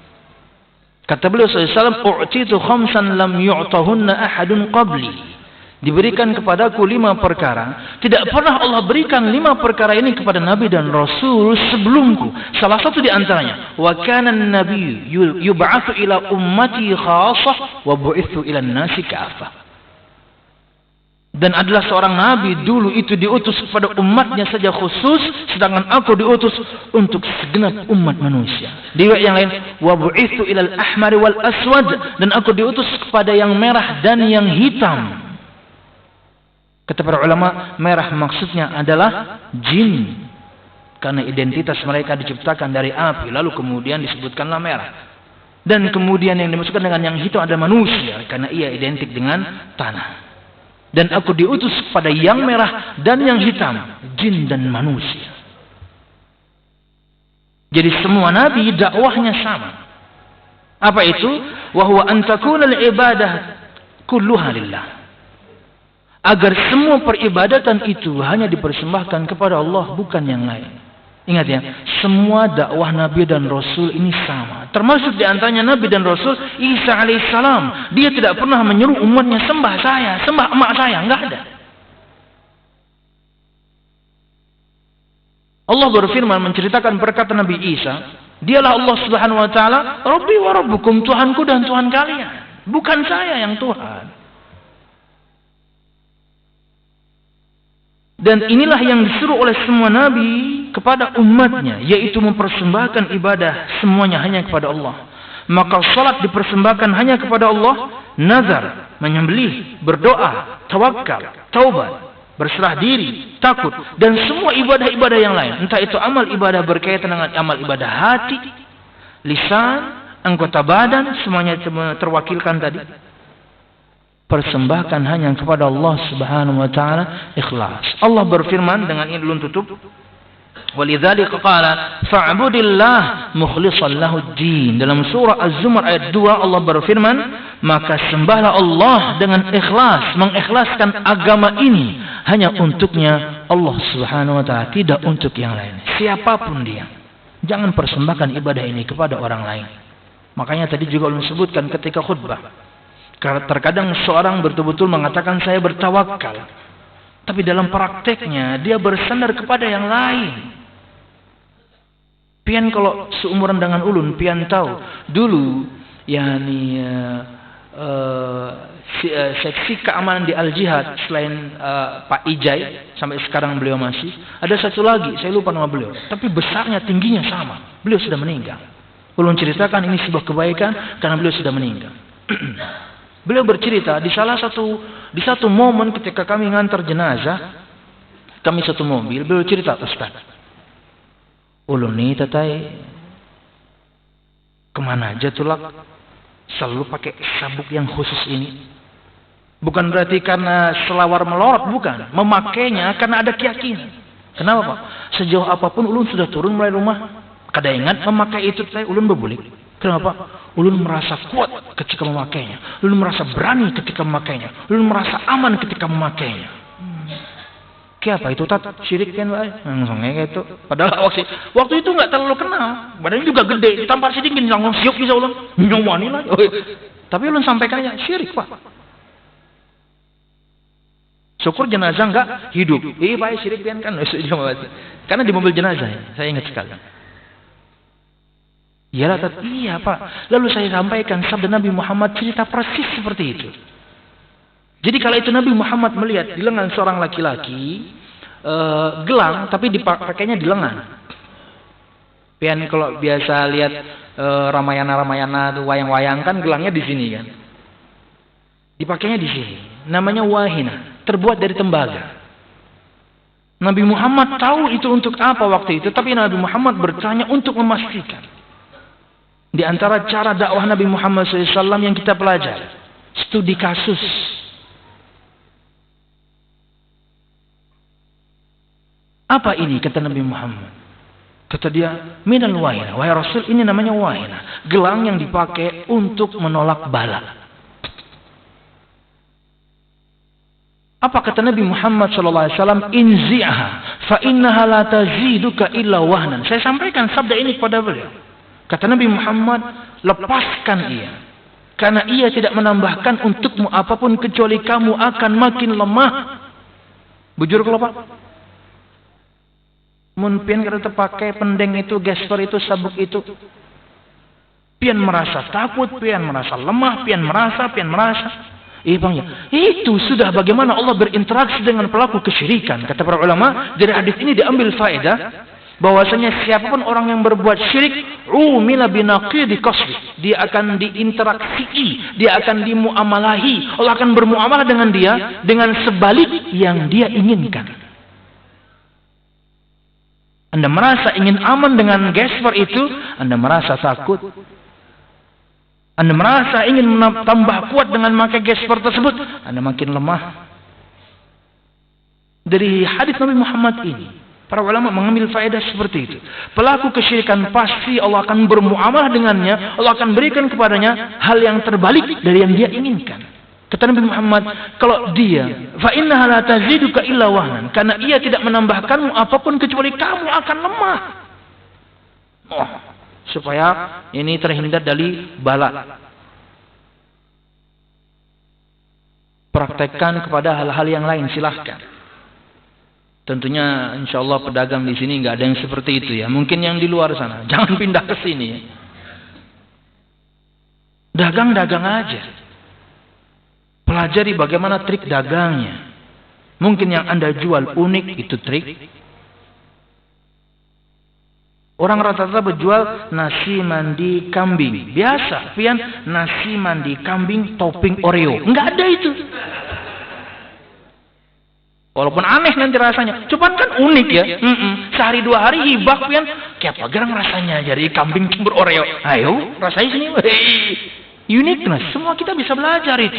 Kata beliau SAW, "U'titu khamsan lam yu'tahunna ahadun qabli." Diberikan kepadaku 5 perkara. Tidak pernah Allah berikan 5 perkara ini kepada Nabi dan Rasul sebelumku. Salah satu di antaranya, "Wa kana an-nabiyyu yub'atsu ila ummati khassah wa bu'itsu ila an-nasi kaffah." Dan adalah seorang nabi dulu itu diutus kepada umatnya saja khusus, sedangkan aku diutus untuk segenap umat manusia. Di ayat yang lain, wa bu'itsu ilal ahmar wal aswad, dan aku diutus kepada yang merah dan yang hitam. Kata para ulama, merah maksudnya adalah jin, karena identitas mereka diciptakan dari api, lalu kemudian disebutkanlah merah. Dan kemudian yang dimaksudkan dengan yang hitam adalah manusia, karena ia identik dengan tanah. Dan aku diutus pada yang merah dan yang hitam, jin dan manusia. Jadi semua nabi dakwahnya sama. Apa itu? Wa huwa an takuna al-ibadah kulluha lillah. Agar semua peribadatan itu hanya dipersembahkan kepada Allah, bukan yang lain. Ingat ya, semua dakwah Nabi dan Rasul ini sama. Termasuk di antaranya Nabi dan Rasul Isa alaihissalam. Dia tidak pernah menyuruh umatnya sembah saya, sembah emak saya. Enggak ada. Allah berfirman menceritakan perkataan Nabi Isa. Dialah Allah Subhanahu wa taala, Rabbi wa Rabbukum, Tuhanku dan Tuhan kalian. Bukan saya yang Tuhan. Dan inilah yang disuruh oleh semua nabi kepada umatnya, yaitu mempersembahkan ibadah semuanya hanya kepada Allah. Maka salat dipersembahkan hanya kepada Allah, nazar, menyembelih, berdoa, tawakal, taubat, berserah diri, takut, dan semua ibadah-ibadah yang lain. Entah itu amal ibadah berkaitan dengan amal ibadah hati, lisan, anggota badan, semuanya terwakilkan tadi. Persembahkan hanya kepada Allah Subhanahu wa taala, ikhlas. Allah berfirman dengan ini belum tutup. Walidzalika qala fa'budillah mukhlishan lahud-din. Dalam surah Az-Zumar ayat 2 Allah berfirman, maka sembahlah Allah dengan ikhlas, mengikhlaskan agama ini hanya untuknya Allah Subhanahu wa taala, tidak untuk yang lain. Siapapun dia, jangan persembahkan ibadah ini kepada orang lain. Makanya tadi juga ulun sebutkan ketika khutbah, terkadang seorang betul-betul mengatakan saya bertawakal, tapi dalam prakteknya dia bersandar kepada yang lain. Pian kalau seumuran dengan ulun, pian tahu dulu yakni seksi keamanan di Al-Jihad selain Pak Ijai, sampai sekarang beliau masih ada satu lagi, saya lupa nama beliau, tapi besarnya tingginya sama. Beliau sudah meninggal. Ulun ceritakan ini sebuah kebaikan karena beliau sudah meninggal. Beliau bercerita di satu momen ketika kami ngantar jenazah, kami satu mobil, beliau cerita, Ustaz, ulun nih tatai kemana aja tulak selalu pakai sabuk yang khusus ini. Bukan berarti karena selawar melorot, bukan. Memakainya karena ada keyakinan. Kenapa Pak? Sejauh apapun ulun sudah turun mulai rumah, kada ingat memakai itu tatai ulun berbulik. Kenapa? Ulun merasa kuat ketika memakainya. Ulun merasa berani ketika memakainya. Ulun merasa aman ketika memakainya. Apa itu tat? Syirik kan langsung kayak gitu. Padahal waktu itu nggak terlalu kenal. Badannya juga gede, ditampar sedikit langsung siuk bisa ulun. Nyomani lah. Tapi ulun sampaikan aja syirik Pak. Syukur jenazah nggak hidup. Pak syirik kan karena di mobil jenazah. Saya ingat sekali. Iyalah tat, iya Pak. Lalu saya sampaikan sabda Nabi Muhammad cerita persis seperti itu. Jadi kalau itu Nabi Muhammad melihat di lengan seorang laki-laki gelang, tapi dipakainya di lengan. Pian kalau biasa lihat Ramayana tuh wayang-wayang kan gelangnya di sini kan. Dipakainya di sini. Namanya wahina, terbuat dari tembaga. Nabi Muhammad tahu itu untuk apa waktu itu, tapi Nabi Muhammad bertanya untuk memastikan. Di antara cara dakwah Nabi Muhammad SAW yang kita pelajari, studi kasus. Apa ini kata Nabi Muhammad? Kata dia, minal wahina. Wahai Rasul, ini namanya wahina. Gelang yang dipakai untuk menolak bala. Apa kata Nabi Muhammad SAW? Inzi'aha fa innaha la taziduka illa wahnan. Saya sampaikan sabda ini kepada beliau. Kata Nabi Muhammad, lepaskan ia, karena ia tidak menambahkan untukmu apapun kecuali kamu akan makin lemah. Bujur kalau Pak? Mun pian kada terpakai pendeng itu, gesper itu, sabuk itu, pian merasa takut, pian merasa lemah, pian merasa. Bang ya, itu sudah bagaimana Allah berinteraksi dengan pelaku kesyirikan. Kata para ulama, dari hadis ini diambil faedah bahwasanya siapapun orang yang berbuat syirik, umila binaqidi qasdi, dia akan diinteraksi, dia akan dimuamalahi, Allah akan bermuamalah dengan dia dengan sebalik yang dia inginkan. Anda merasa ingin aman dengan gesper itu, Anda merasa takut. Anda merasa ingin tambah kuat dengan memakai gesper tersebut, Anda makin lemah. Dari hadis Nabi Muhammad ini, para ulama mengambil faedah seperti itu. Pelaku kesyirikan pasti Allah akan bermuamalah dengannya, Allah akan berikan kepadanya hal yang terbalik dari yang dia inginkan. Kata Nabi Muhammad, kalau dia, fa innaha la taziduka illa wahnan, karena ia tidak menambahkanmu apapun kecuali kamu akan lemah. Supaya ini terhindar dari bala. Praktekkan kepada hal-hal yang lain, silahkan. Tentunya insyaallah pedagang di sini nggak ada yang seperti itu ya. Mungkin yang di luar sana, jangan pindah ke sini ya. Dagang-dagang aja. Pelajari bagaimana trik dagangnya. Mungkin yang Anda jual unik, itu trik. Orang rata-rata berjual nasi mandi kambing. Biasa, pian nasi mandi kambing topping Oreo. Enggak ada itu. Walaupun aneh nanti rasanya, cuman kan unik ya. Sehari 2 hari hibah pian, kayak apa gerang rasanya jadi kambing cembur Oreo. Ayo, rasain sini. Uniqueness, semua kita bisa belajar itu.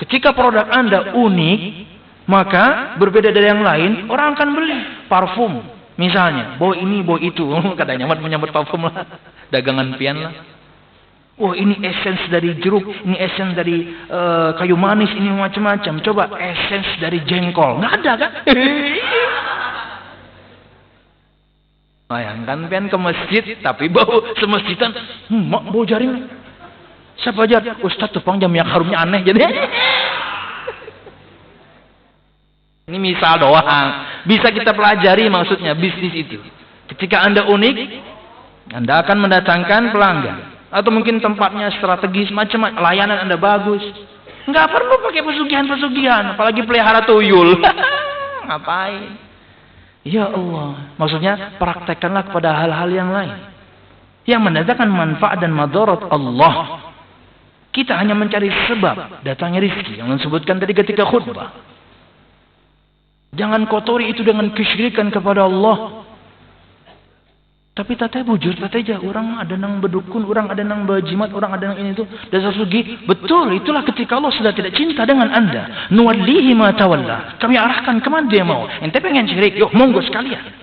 Ketika produk Anda unik, maka berbeda dari yang lain, orang akan beli. Parfum, misalnya, bawa ini, bawa itu, katanya menyambut parfum lah, dagangan pian lah. Oh ini essence dari jeruk, ini essence dari kayu manis, ini macam-macam. Coba essence dari jengkol, nggak ada kan? Bayangkan pian ke masjid, tapi bau semasjidan, mak bau jaring. Siapa ajar? Ustadz tepang jam yang harumnya aneh jadi. Ini misal doang, bisa kita pelajari maksudnya bisnis itu. Ketika Anda unik, Anda akan mendatangkan pelanggan. Atau mungkin tempatnya strategis, macam-macam, layanan Anda bagus. Nggak perlu pakai pesugihan-pesugihan, apalagi pelihara tuyul. Ngapain? Ya Allah, maksudnya praktekkanlah kepada hal-hal yang lain yang mendatangkan manfaat dan madarat Allah. Kita hanya mencari sebab datangnya rezeki yang disebutkan tadi ketika khutbah. Jangan kotori itu dengan kesyirikan kepada Allah. Tapi tata bujur, tata aja. Orang ada nang bedukun, orang ada nang bajimat, orang ada nang ini itu. Dasar sugi. Betul, itulah ketika Allah sudah tidak cinta dengan Anda. Nuwallihi ma tawalla. Kami arahkan kemana dia mau. Ente pengen syirik, yuk monggo sekalian.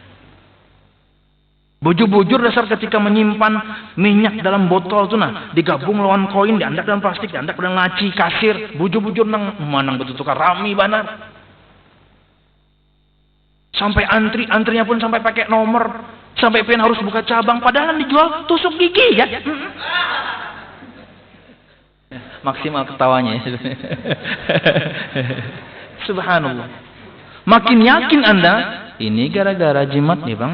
Bujur-bujur dasar ketika menyimpan minyak dalam botol itu nah. Digabung lawan koin, diandak dalam plastik, diandak dalam laci, kasir. Bujur-bujur nang, manang betul-betul rami banar. Sampai antrinya pun sampai pakai nomor. Sampai pengen harus buka cabang, padahal dijual tusuk gigi ya. Maksimal ketawanya. Subhanallah. Makin yakin Anda, ini gara-gara jimat nih bang.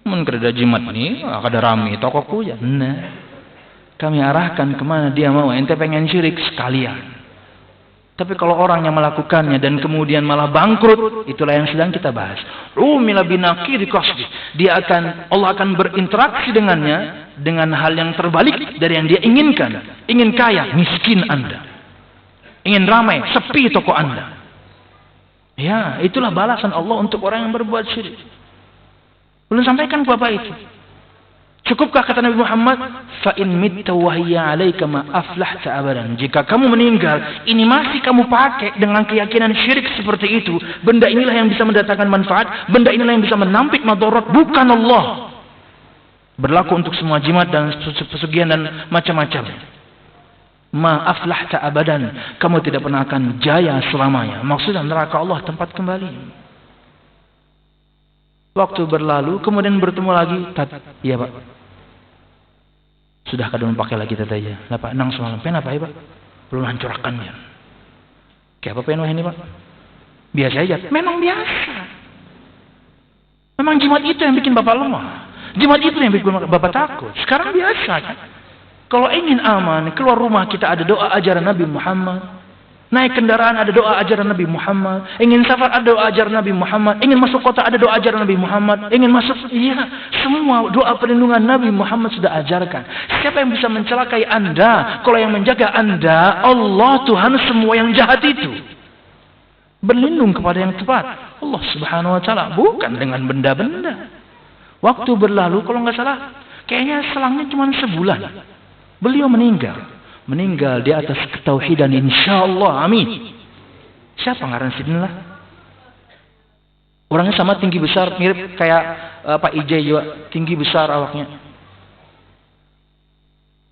Mun kerja jimat nih, ada rame tokoku ya. Nah, kami arahkan kemana dia mau. Ente pengen syirik sekalian. Tapi kalau orang yang melakukannya dan kemudian malah bangkrut, itulah yang sedang kita bahas. Umila binaqiri qasdi. Allah akan berinteraksi dengannya dengan hal yang terbalik dari yang dia inginkan. Ingin kaya, miskin Anda. Ingin ramai, sepi toko Anda. Ya, itulah balasan Allah untuk orang yang berbuat syirik. Belum sampaikan Bapak itu. Cukupkah kata Nabi Muhammad, fa in mitta wa hiya 'alaika ma aflahta abadan. Jika kamu meninggal, ini masih kamu pakai dengan keyakinan syirik seperti itu, benda inilah yang bisa mendatangkan manfaat, benda inilah yang bisa menampik madarat, bukan Allah. Berlaku untuk semua jimat dan pesugihan dan macam-macam. Ma aflahta abadan. Kamu tidak pernah akan jaya selamanya. Maksudnya neraka Allah tempat kembali. Waktu berlalu, kemudian bertemu lagi. Iya Pak. Sudah kadang pakai lagi tadi aja. Lah Pak, nang semalam pen apa ya Pak? Belum hancurkannya. Kayak apa pen wah ini Pak? Biasa aja. Memang biasa. Memang jimat itu yang bikin Bapak lemah. Jimat itu yang bikin Bapak takut. Sekarang biasa kan? Kalau ingin aman, keluar rumah kita ada doa ajaran Nabi Muhammad. Naik kendaraan ada doa ajaran Nabi Muhammad. Ingin safar ada doa ajaran Nabi Muhammad. Ingin masuk kota ada doa ajaran Nabi Muhammad. Ingin masuk, iya, semua doa perlindungan Nabi Muhammad sudah ajarkan. Siapa yang bisa mencelakai Anda? Kalau yang menjaga Anda, Allah Tuhan semua yang jahat itu. Berlindung kepada yang tepat, Allah Subhanahu wa taala, bukan dengan benda-benda. Waktu berlalu, kalau nggak salah, kayaknya selangnya cuma sebulan. Beliau meninggal di atas ketauhidan, insyaallah, amin. Siapa ngaran sidin lah? Orangnya sama, tinggi besar, mirip kayak Pak Ijay juga, tinggi besar awaknya.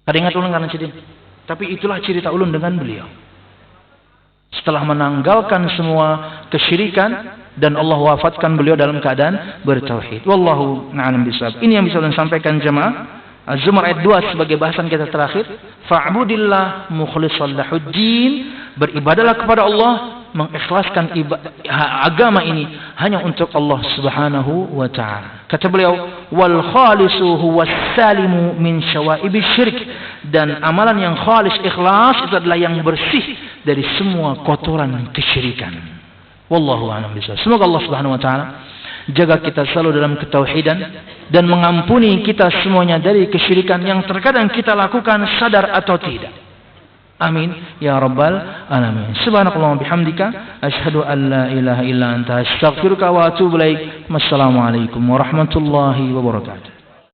Ada ingat ulun ngaran sidin? Tapi itulah cerita ulun dengan beliau. Setelah menanggalkan semua kesyirikan dan Allah wafatkan beliau dalam keadaan bertauhid. Wallahu a'lam bishawab. Ini yang bisa ulun sampaikan jemaah. Az-Zumar ayat 2 sebagai bahasan kita terakhir. Fa'budillah mukhlishan lahuddin. Beribadalah kepada Allah, mengikhlaskan agama ini hanya untuk Allah Subhanahu wa taala. Kata beliau, wal khalisu huwas salimu min syawaibi syirik. Dan amalan yang khalis, ikhlas, itu adalah yang bersih dari semua kotoran kesyirikan. Wallahu a'lam bishawab. Semoga Allah Subhanahu wa taala jaga kita selalu dalam ketauhidan dan mengampuni kita semuanya dari kesyirikan yang terkadang kita lakukan sadar atau tidak. Amin ya rabbal alamin. Subhanakallahumma bihamdika asyhadu an la ilaha illa anta astaghfiruka wa atubu ilaik. Wassalamualaikum warahmatullahi wabarakatuh.